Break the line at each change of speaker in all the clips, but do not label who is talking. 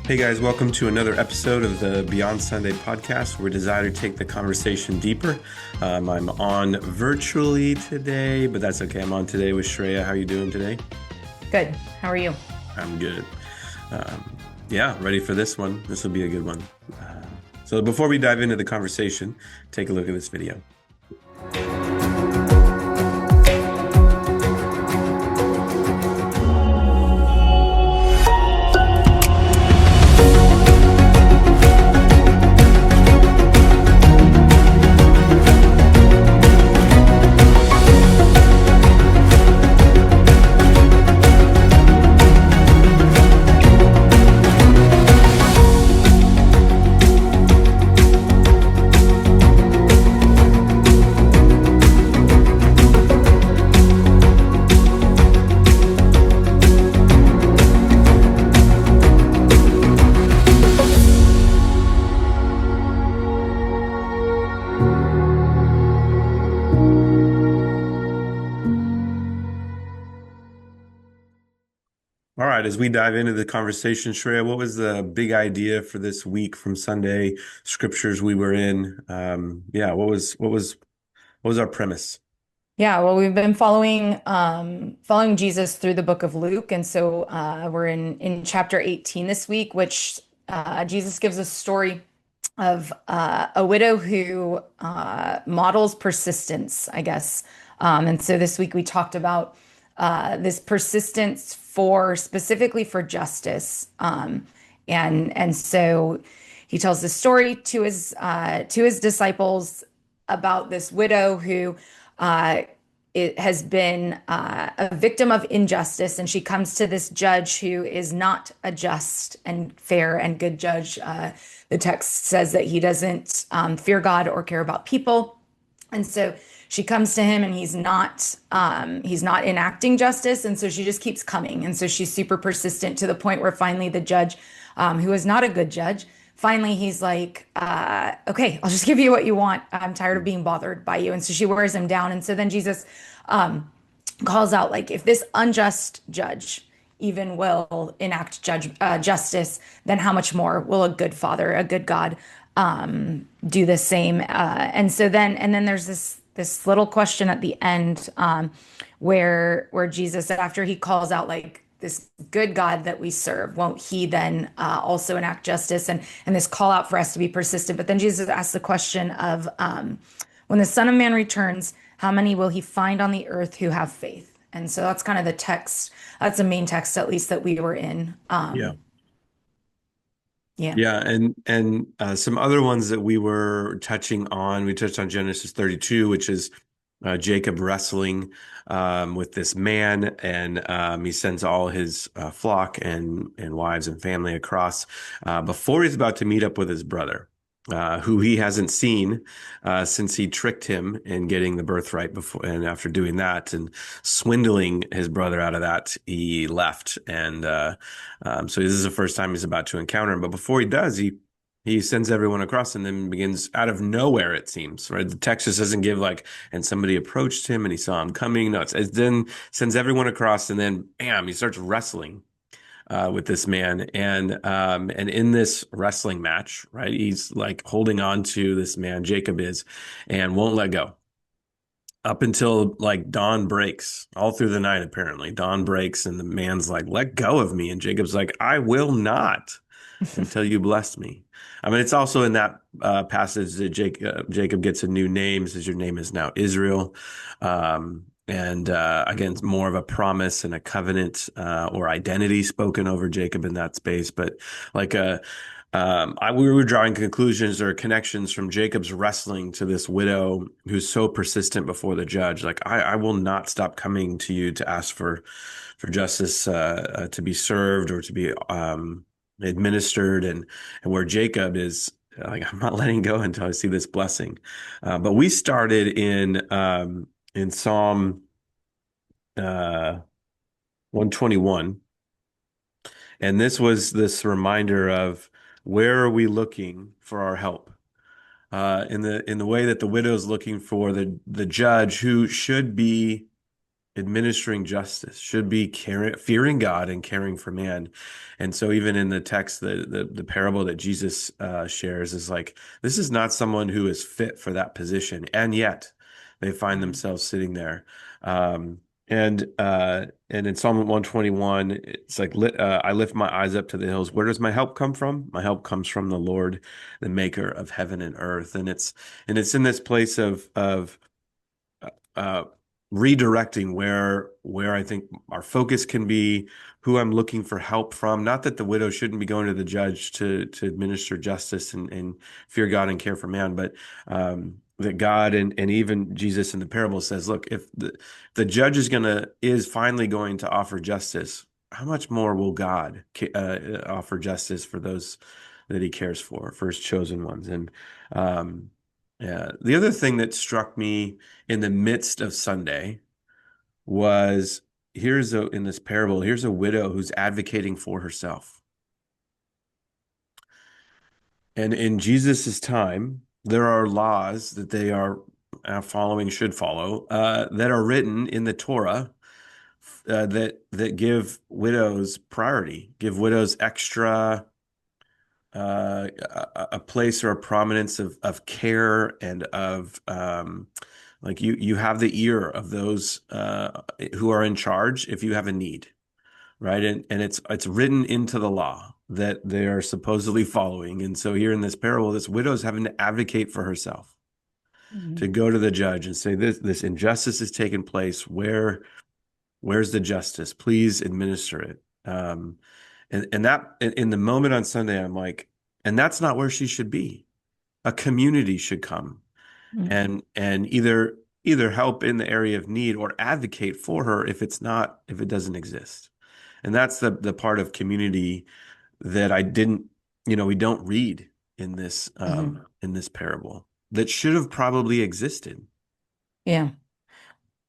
Hey guys, welcome to another episode of the Beyond Sunday podcast, where we desire to take the conversation deeper. I'm on virtually today, but that's okay. I'm on today with Shreya. How are you doing today?
Good. How are you?
I'm good. Yeah, ready for this one. This will be a good one. So before we dive into the conversation, take a look at this video. All right, as we dive into the conversation, Shreya, what was the big idea for this week from Sunday scriptures we were in? Yeah, what was our premise?
Yeah, well, we've been following Jesus through the book of Luke, and so we're in chapter 18 this week, which Jesus gives a story of a widow who models persistence, I guess. And so this week we talked about this persistence for specifically for justice, and so he tells this story to his disciples about this widow who uh, it has been a victim of injustice, and she comes to this judge who is not a just and fair and good judge. The text says that he doesn't fear God or care about people, and so she comes to him, and he's not enacting justice, and so she just keeps coming, and so she's super persistent to the point where finally the judge, who is not a good judge, finally he's like, okay, I'll just give you what you want. I'm tired of being bothered by you. And so she wears him down. And so then Jesus calls out, like, if this unjust judge even will enact justice, then how much more will a good father, a good God, do the same? And then there's this little question at the end, where Jesus, after he calls out, like, this good God that we serve, won't he then also enact justice, and this call out for us to be persistent? But then Jesus asks the question of, when the Son of Man returns, how many will he find on the earth who have faith? And so that's kind of the text. That's the main text, at least, that we were in.
Yeah.
Yeah.
Yeah, and some other ones that we were touching on. We touched on Genesis 32, which is Jacob wrestling with this man, and he sends all his flock and wives and family across before he's about to meet up with his brother, who he hasn't seen since he tricked him in getting the birthright before. And after doing that and swindling his brother out of that, he left. And so this is the first time he's about to encounter him. But before he does, he sends everyone across and then begins out of nowhere, it seems, right? The text just doesn't give like, and somebody approached him and he saw him coming. No, it then sends everyone across and then bam, he starts wrestling with this man. And in this wrestling match, right, he's like holding on to this man, Jacob is, and won't let go up until like dawn breaks, all through the night. Apparently dawn breaks and the man's like, let go of me. And Jacob's like, I will not until you bless me. I mean, it's also in that passage that Jacob gets a new name, says your name is now Israel. And again, it's more of a promise and a covenant or identity spoken over Jacob in that space. But like we were drawing conclusions or connections from Jacob's wrestling to this widow who's so persistent before the judge. Like, I will not stop coming to you to ask for justice to be served or to be administered, and where Jacob is like, I'm not letting go until I see this blessing. But we started in Psalm 121, and this was this reminder of where are we looking for our help? In the way that the widow is looking for the judge who should be administering justice, should be fearing God and caring for man. And so even in the text, the parable that Jesus shares is like, this is not someone who is fit for that position. And yet they find
Mhm.
themselves sitting there. Um, and in Psalm 121, it's like, I lift my eyes up to the hills. Where does my help come from? My help comes from the Lord, the maker of heaven and earth. And it's in this place of uh, redirecting where I think our focus can be, who I'm looking for help from. Not that the widow shouldn't be going to the judge to administer justice and fear God and care for man, but that God and even Jesus in the parable says, look, if the judge is finally going to offer justice, how much more will God offer justice for those that He cares for His chosen ones? And yeah, the other thing that struck me in the midst of Sunday was in this parable, here's a widow who's advocating for herself. And in Jesus's time, there are laws that they are following, should follow, that are written in the Torah that give widows priority, give widows extra a place or a prominence of care and of like you have the ear of those who are in charge if you have a need, right? And it's written into the law that they are supposedly following. And so here in this parable, this widow's having to advocate for herself, to
Mhm.
go to the judge and say this injustice has taken place. Where's the justice? Please administer it. And that in the moment on Sunday, I'm like, and that's not where she should be. A community should come
Mhm.
and either help in the area of need or advocate for her if it doesn't exist. And that's the part of community that I didn't, we don't read in this parable that should have probably existed.
Yeah.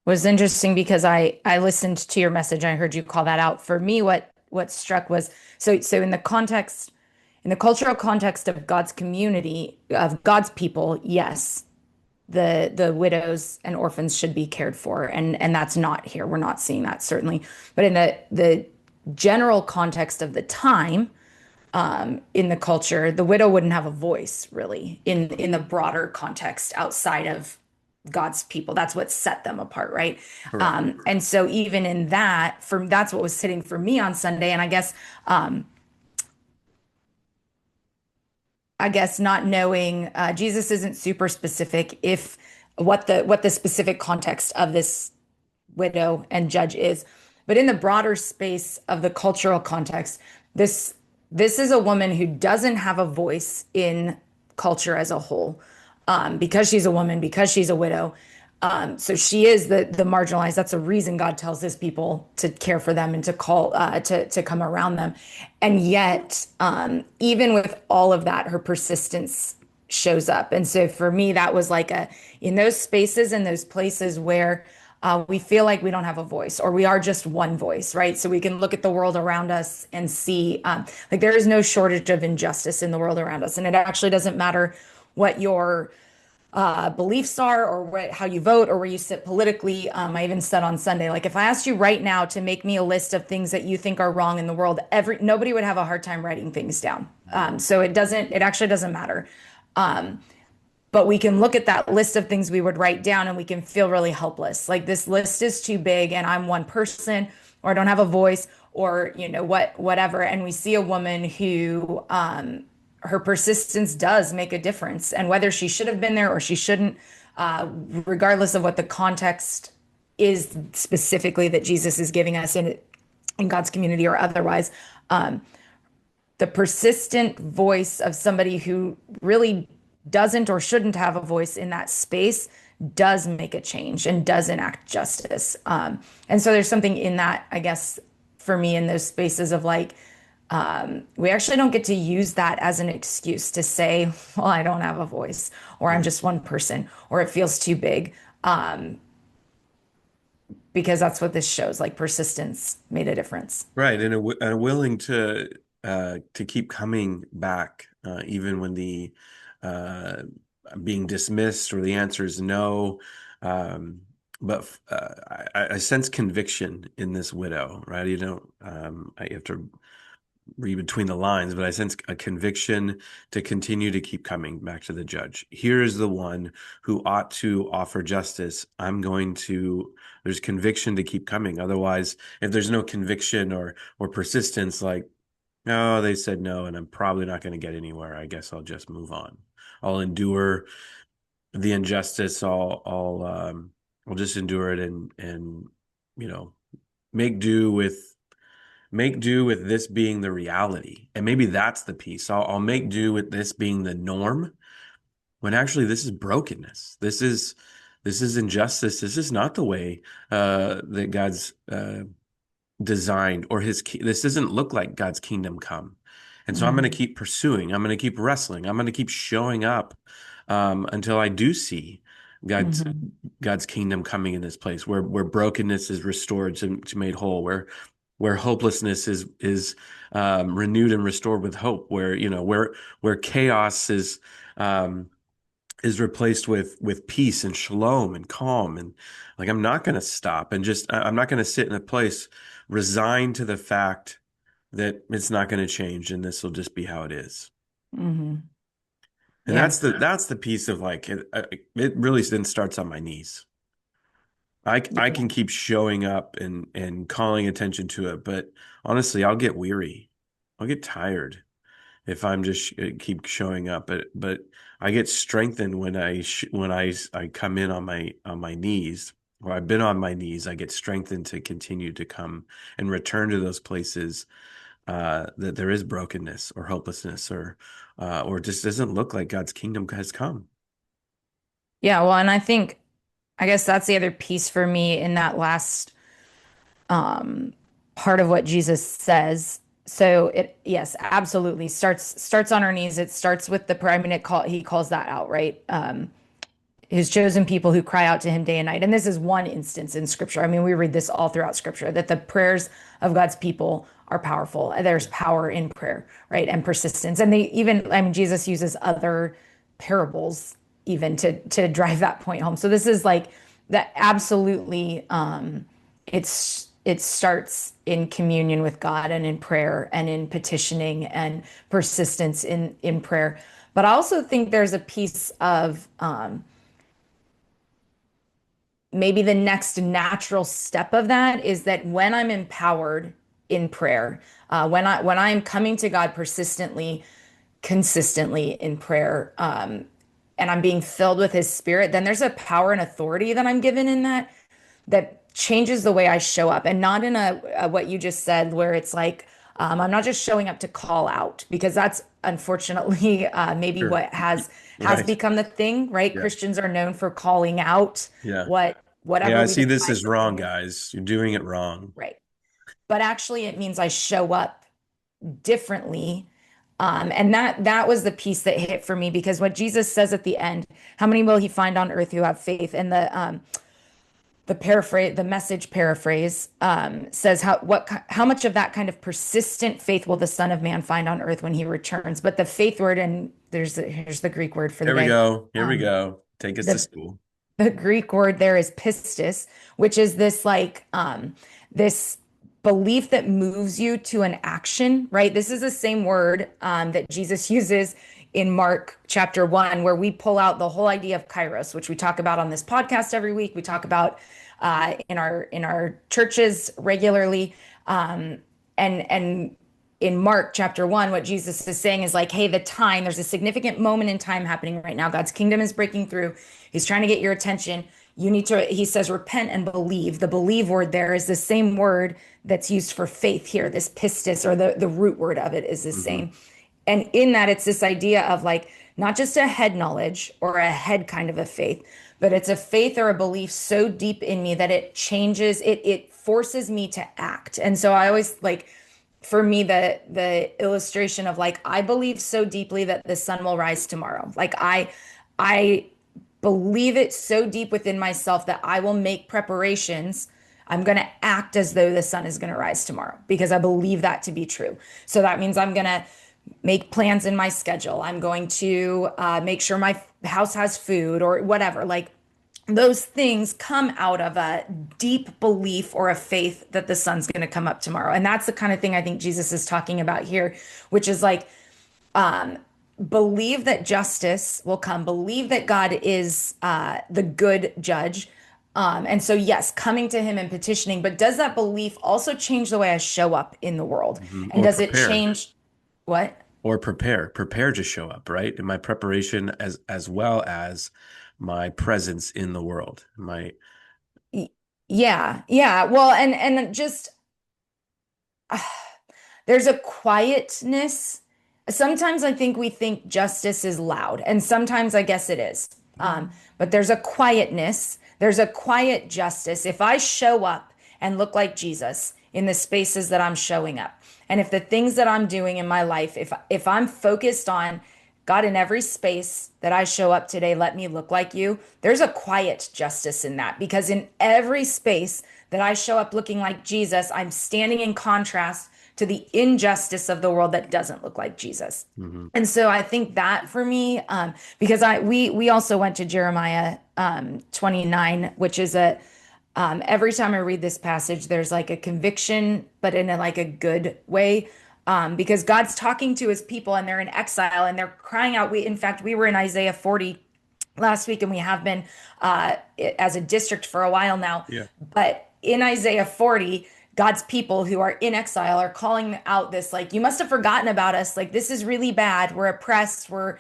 Was interesting because I listened to your message and I heard you call that out. For me, what struck was so in the context, in the cultural context of God's community, of God's people, yes, the widows and orphans should be cared for, and that's not here. We're not seeing that certainly. But in the general context of the time, in the culture, the widow wouldn't have a voice really in the broader context outside of God's people. That's what set them apart, right?
Correct.
And so even in that, that's what was sitting for me on Sunday. And I guess not knowing Jesus isn't super specific if what the specific context of this widow and judge is. But in the broader space of the cultural context, this this is a woman who doesn't have a voice in culture as a whole, because she's a woman, because she's a widow. So she is the marginalized. That's a reason God tells his people to care for them and to call to come around them. And yet, even with all of that, her persistence shows up. And so for me, that was like in those spaces and those places where we feel like we don't have a voice or we are just one voice, right? So we can look at the world around us and see like there is no shortage of injustice in the world around us. And it actually doesn't matter what your beliefs are or how you vote or where you sit politically. I even said on Sunday, like if I asked you right now to make me a list of things that you think are wrong in the world, nobody would have a hard time writing things down. So it actually doesn't matter. But we can look at that list of things we would write down and we can feel really helpless. Like this list is too big and I'm one person or I don't have a voice or whatever. And we see a woman who her persistence does make a difference. And whether she should have been there or she shouldn't, regardless of what the context is specifically that Jesus is giving us in God's community or otherwise, the persistent voice of somebody who really doesn't or shouldn't have a voice in that space does make a change and does enact justice. And so there's something in that, I guess, for me in those spaces of like, we actually don't get to use that as an excuse to say, well, I don't have a voice, or I'm
Right.
just one person, or it feels too big, because that's what this shows. Like persistence made a difference.
Right, and willing to keep coming back, even when the uh, being dismissed or the answer is no. Um, but I sense conviction in this widow, right? I have to read between the lines, but I sense a conviction to continue to keep coming back to the judge. Here is the one who ought to offer justice. There's conviction to keep coming. Otherwise, if there's no conviction or persistence, like, no, they said no, and I'm probably not going to get anywhere. I guess I'll just move on. I'll endure the injustice. I'll just endure it and you know make do with this being the reality. And maybe that's the piece. I'll make do with this being the norm when actually this is brokenness. This is injustice. This is not the way that God's designed, or this doesn't look like God's kingdom come. And so I'm going to
Hmm.
keep pursuing. I'm going to keep wrestling. I'm going to keep showing up until I do see God's
Hmm.
God's kingdom coming in this place where brokenness is restored to made whole, where hopelessness is renewed and restored with hope, where chaos is replaced with peace and shalom and calm. And like, I'm not going to stop and I'm not going to sit in a place resigned to the fact that it's not going to change and this will just be how it is.
Hmm.
And
Yeah.
that's the piece of like it really then starts on my knees. I
Yeah.
can keep showing up and calling attention to it, but honestly, I'll get weary. I'll get tired if I'm just keep showing up. But I get strengthened when I come in on my knees, or I've been on my knees. I get strengthened to continue to come and return to those places that there is brokenness or hopelessness or just doesn't look like God's kingdom has come.
Yeah. Well, and I guess that's the other piece for me in that last um, part of what Jesus says. So yes, absolutely starts on our knees. It starts with the prayer. I mean, he calls that out, right? His chosen people who cry out to him day and night. And this is one instance in scripture. I mean, we read this all throughout scripture that the prayers of God's people are powerful. There's power in prayer, right? And persistence. And I mean, Jesus uses other parables even to drive that point home. So this is like that absolutely it starts in communion with God and in prayer and in petitioning and persistence in prayer. But I also think there's a piece of maybe the next natural step of that is that when I'm empowered in prayer, when I'm coming to God persistently, consistently in prayer, and I'm being filled with His Spirit, then there's a power and authority that I'm given in that changes the way I show up, and not in a what you just said, where it's like I'm not just showing up to call out, because that's unfortunately maybe
Sure.
what has
Right.
become the thing, right?
Yeah.
Christians are known for calling out
Yeah. Yeah,
whatever
I
we
see this
decide
as
to
wrong,
do,
guys. You're doing it wrong.
right? But actually, it means I show up differently. And that was the piece that hit for me, because what Jesus says at the end, how many will He find on earth who have faith? And the message paraphrase says how much of that kind of persistent faith will the Son of Man find on earth when He returns? But the faith word, and here's the Greek word for the
Here we
day.
go. Here we
Um,
go. Take us to
the
school.
the Greek word there is pistis, which is this like this belief that moves you to an action, right? This is the same word that Jesus uses in Mark chapter 1, where we pull out the whole idea of kairos, which we talk about on this podcast every week. We talk about in our churches regularly. And in Mark chapter 1, what Jesus is saying is like, hey, there's a significant moment in time happening right now. God's kingdom is breaking through. He's trying to get your attention. You need to, he says, repent and believe. The believe word there is the same word that's used for faith here. This pistis, or the root word of it, is the
Hmm.
same. And in that, it's this idea of like not just a head knowledge or a head kind of a faith, but it's a faith or a belief so deep in me that it changes, it forces me to act. And so I always like, for me, the illustration of like I believe so deeply that the sun will rise tomorrow. Like I believe it so deep within myself that I will make preparations. I'm going to act as though the sun is going to rise tomorrow because I believe that to be true. So that means I'm going to make plans in my schedule. I'm going to make sure my house has food or whatever. Like those things come out of a deep belief or a faith that the sun's going to come up tomorrow. And that's the kind of thing I think Jesus is talking about here, which is like, um, believe that justice will come, believe that God is the good judge. And so, yes, coming to him and petitioning, but does that belief also change the way I show up in the world?
Mhm.
And
Or
does it
prepare.
change what?
Or prepare to show up, right? In my preparation as well as my presence in the world. My
Y- Yeah, yeah. Well, and just there's a quietness. Sometimes I think we think justice is loud, and sometimes I guess it is. But there's a quietness, there's a quiet justice. If I show up and look like Jesus in the spaces that I'm showing up, and if the things that I'm doing in my life, if I'm focused on God in every space that I show up today, let me look like you. There's a quiet justice in that because in every space that I show up looking like Jesus, I'm standing in contrast to the injustice of the world that doesn't look like Jesus.
Mhm.
And so I think that for me, because we also went to Jeremiah 29, which is a every time I read this passage, there's like a conviction, but in a like a good way. Because God's talking to his people and they're in exile and they're crying out. In fact, we were in Isaiah 40 last week and we have been as a district for a while now.
Yeah.
But in Isaiah 40, God's people who are in exile are calling out this, like, you must have forgotten about us. Like, this is really bad. We're oppressed. We're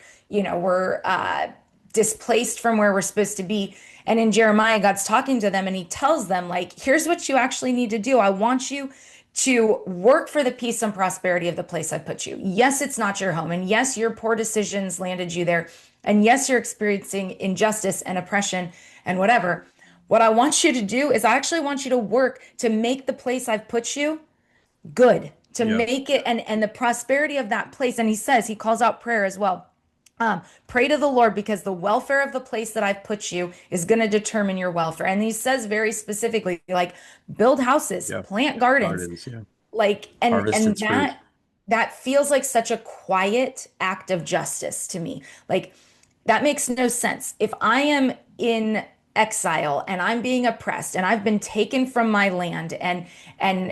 displaced from where we're supposed to be. And in Jeremiah, God's talking to them and he tells them, like, here's what you actually need to do. I want you to work for the peace and prosperity of the place I put you. Yes, it's not your home. And yes, your poor decisions landed you there. And yes, you're experiencing injustice and oppression and whatever. What I want you to do is I actually want you to work to make the place I've put you good, to
Yeah.
make it and the prosperity of that place. And he says, he calls out prayer as well. Pray to the Lord because the welfare of the place that I've put you is going to determine your welfare. And he says very specifically, like, build houses,
Yeah.
plant gardens,
Gardens. Yeah.
like, and
Harvest
and
its fruit.
that feels like such a quiet act of justice to me. Like, that makes no sense. If I am in exile and I'm being oppressed and I've been taken from my land and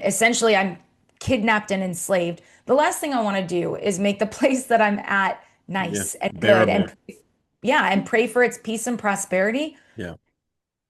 essentially I'm kidnapped and enslaved, the last thing I want to do is make the place that I'm at
Yeah.
nice and good
Bearable.
and yeah, and pray for its peace and prosperity.
Yeah.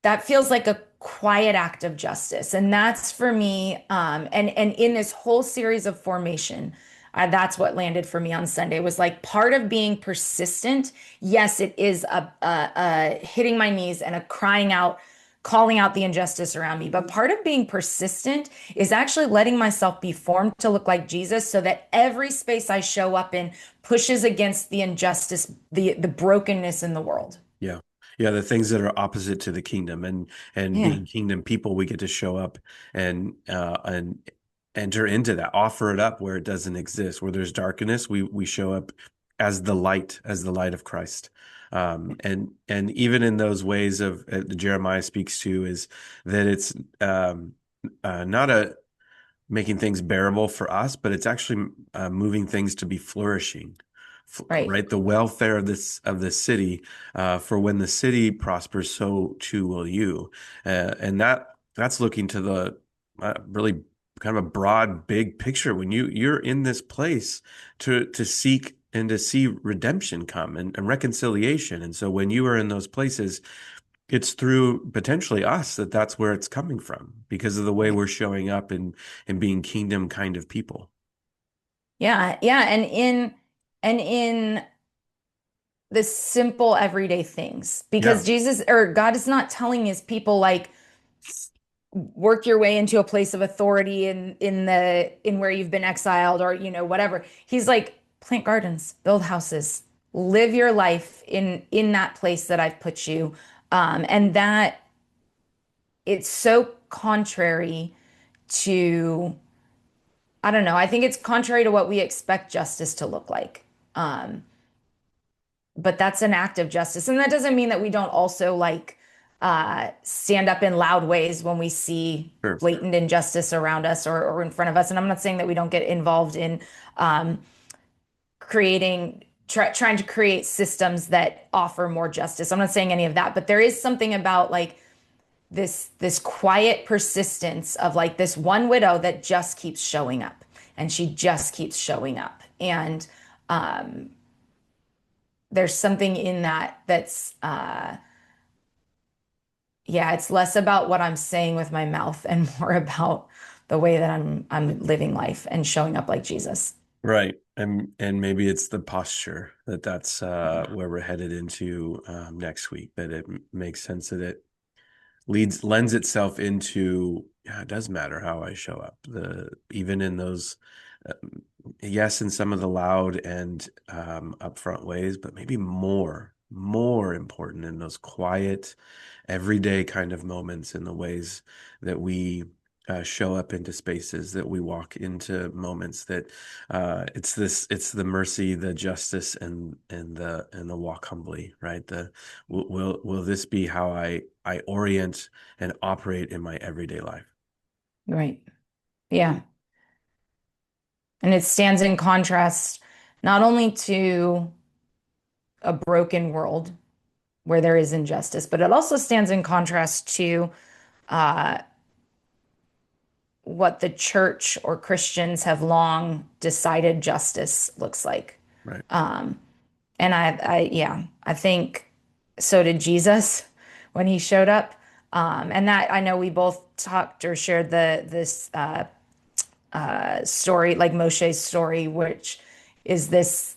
That feels like a quiet act of justice. And that's for me, and in this whole series of formation, that's what landed for me on Sunday was like part of being persistent. Yes, it is a hitting my knees and a crying out, calling out the injustice around me. But part of being persistent is actually letting myself be formed to look like Jesus so that every space I show up in pushes against the injustice, the brokenness in the world.
Yeah. Yeah, the things that are opposite to the kingdom and
Yeah.
being kingdom people, we get to show up and enter into that, offer it up where it doesn't exist. Where there's darkness, we show up as the light of Christ. And even in those ways of Jeremiah speaks to is that it's not a making things bearable for us, but it's actually moving things to be flourishing,
Right.
right? The welfare of this city, for when the city prospers, so too will you, and that's looking to the really kind of a broad, big picture. When you're in this place to seek and to see redemption come and reconciliation, and so when you are in those places it's through potentially us that's where it's coming from because of the way
Right.
we're showing up and being kingdom kind of people.
Yeah, yeah, and in the simple everyday things
Yeah,
because Jesus or God is not telling his people like work your way into a place of authority in where you've been exiled or whatever. He's like plant gardens, build houses, live your life in that place that I've put you. And that it's so contrary to I don't know. I think it's contrary to what we expect justice to look like. Um, but that's an act of justice. And that doesn't mean that we don't also like stand up in loud ways when we see
sure.
blatant injustice around us or in front of us. And I'm not saying that we don't get involved in um, creating trying to create systems that offer more justice. I'm not saying any of that, but there is something about like this quiet persistence of like this one widow that just keeps showing up and she just keeps showing up. And there's something in that that's yeah, it's less about what I'm saying with my mouth and more about the way that I'm living life and showing up like Jesus.
Right. And maybe it's the posture that's where we're headed into next week, that makes sense that it lends itself into, yeah, it does matter how I show up. The even in those uh, yes, in some of the loud and upfront ways, but maybe more important in those quiet, everyday kind of moments, in the ways that we show up into spaces, that we walk into moments, that it's the mercy, the justice, and the walk humbly, right? The will this be how I orient and operate in my everyday life?
Right. Yeah. And it stands in contrast not only to a broken world where there is injustice, but it also stands in contrast to uh, what the church or Christians have long decided justice looks like.
Right.
And yeah, I think so did Jesus when he showed up. And that I know we both talked or shared this story, like Moshe's story, which is this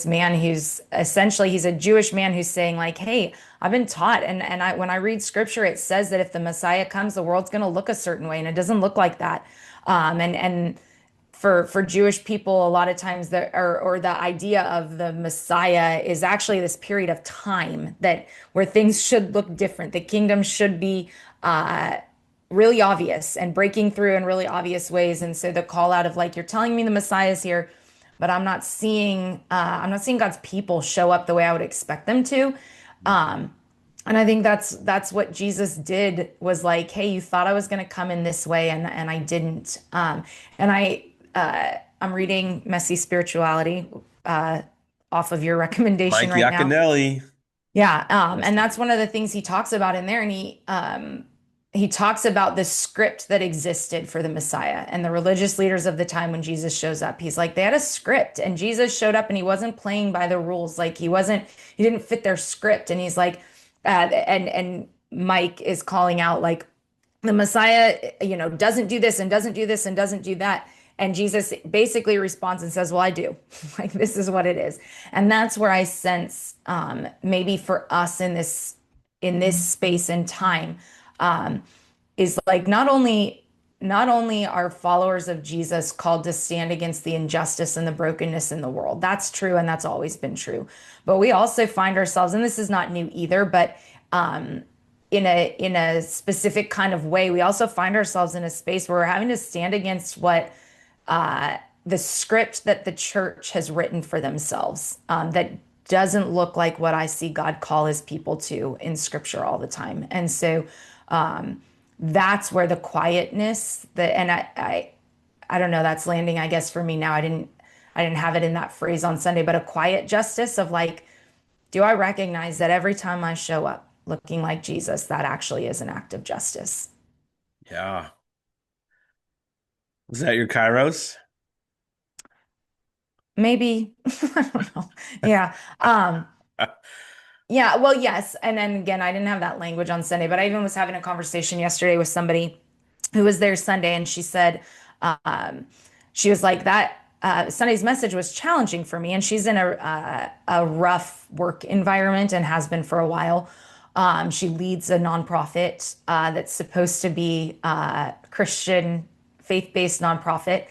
man who's essentially he's a Jewish man who's saying like, "Hey, I've been taught, and I when I read scripture, it says that if the Messiah comes, the world's going to look a certain way, and it doesn't look like that." And for Jewish people, a lot of times or the idea of the Messiah is actually this period of time that where things should look different. The kingdom should be really obvious and breaking through in really obvious ways. And so the call out of like, you're telling me the Messiah is here, but I'm not seeing God's people show up the way I would expect them to. And I think that's what Jesus did was like, hey, you thought I was going to come in this way, and I didn't. And I'm reading Messy Spirituality off of your recommendation
Mike
right now.
Yaconelli.
Yeah,
That's
and
the
that's one of the things he talks about in there, and he talks about the script that existed for the Messiah and the religious leaders of the time when Jesus shows up. He's like, they had a script, and Jesus showed up, and he wasn't playing by the rules. Like he didn't fit their script, and he's like, and Mike is calling out like the Messiah, doesn't do this and doesn't do this and doesn't do that. And Jesus basically responds and says, well, I do. Like, this is what it is. And that's where I sense maybe for us in this space and time is like not only are followers of Jesus called to stand against the injustice and the brokenness in the world. That's true, and that's always been true. But we also find ourselves, and this is not new either, but in a specific kind of way, we also find ourselves in a space where we're having to stand against what the script that the church has written for themselves that doesn't look like what I see God call his people to in scripture all the time. And so that's where the quietness that and I don't know, that's landing, I guess, for me now. I didn't have it in that phrase on Sunday, but a quiet justice of like, do I recognize that every time I show up looking like Jesus, that actually is an act of justice?
Yeah. Was that your Kairos?
Maybe. I don't know. Yeah. Yeah, well, yes. And then again, I didn't have that language on Sunday, but I even was having a conversation yesterday with somebody who was there Sunday, and she said, um, she was like, that Sunday's message was challenging for me. And she's in a rough work environment and has been for a while. She leads a nonprofit that's supposed to be Christian, faith-based nonprofit,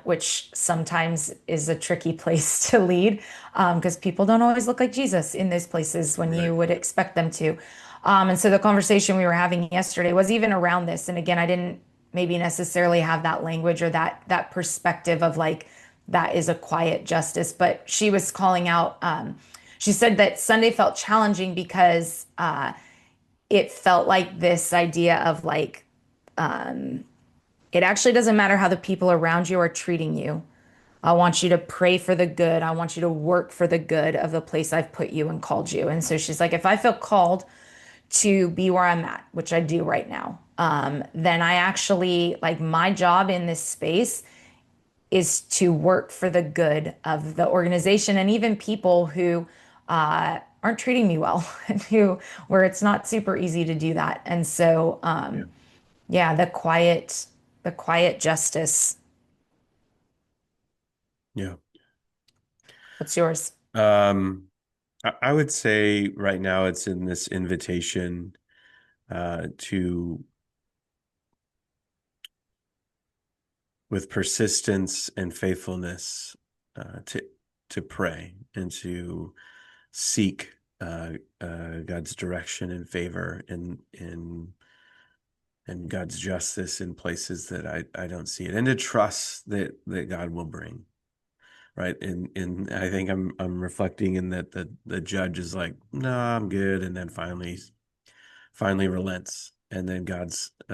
which sometimes is a tricky place to lead because people don't always look like Jesus in those places when
Right.
you would expect them to. And so the conversation we were having yesterday was even around this. And again, I didn't maybe necessarily have that language or that perspective of like that is a quiet justice, but she was calling out. She said that Sunday felt challenging because it felt like this idea of like it actually doesn't matter how the people around you are treating you. I want you to pray for the good. I want you to work for the good of the place I've put you and called you. And so she's like, if I feel called to be where I'm at, which I do right now, then I actually like my job in this space is to work for the good of the organization and even people who aren't treating me well and who where it's not super easy to do that. And so,
Yeah.
yeah, the quiet justice.
Yeah.
What's yours?
Um, I would say right now it's in this invitation to, with persistence and faithfulness, to pray and to seek God's direction and favor and God's justice in places that I don't see it, and to trust that God will bring. Right. And I think I'm reflecting in that the judge is like, no, I'm good. And then finally relents. And then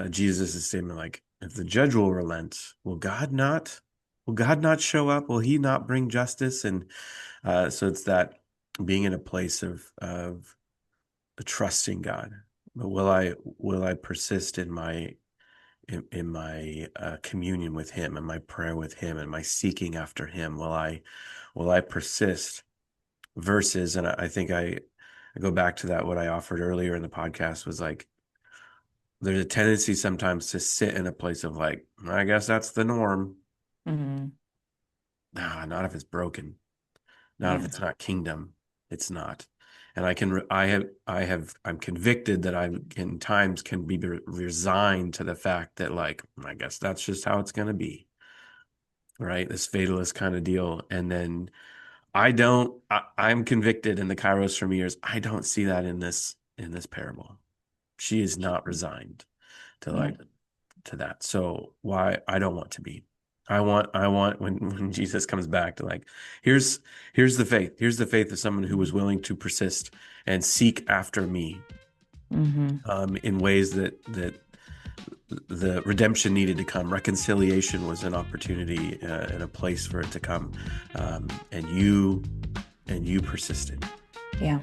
Jesus' statement, like, if the judge will relent, will God not show up? Will he not bring justice? And so it's that being in a place of trusting God. But will I persist in my communion with him and my prayer with him and my seeking after him? Will I persist versus, and I think I go back to that, what I offered earlier in the podcast was like, there's a tendency sometimes to sit in a place of like, I guess that's the norm.
Hmm.
Nah, not if it's broken, not if
Yeah.
it's not kingdom. It's not. And I'm convicted that I in times can be resigned to the fact that like, I guess that's just how it's going to be. Right? This fatalist kind of deal. And then I'm convicted in the Kairos from years. I don't see that in this parable. She is not resigned to
Yeah.
like to that. So why I don't want to be. I want when Jesus comes back to like, here's here's the faith. Here's the faith of someone who was willing to persist and seek after me
Hmm.
in ways that the redemption needed to come. Reconciliation was an opportunity and a place for it to come. And you persisted.
Yeah.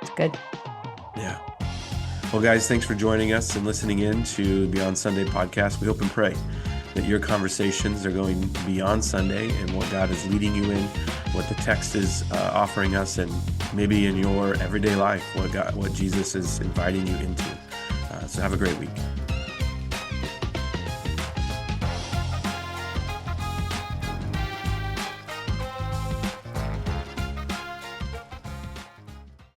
It's good.
Yeah. Well, guys, thanks for joining us and listening in to Beyond Sunday podcast. We hope and pray that your conversations are going beyond Sunday and what God is leading you in, what the text is offering us, and maybe in your everyday life, what Jesus is inviting you into. So have a great week.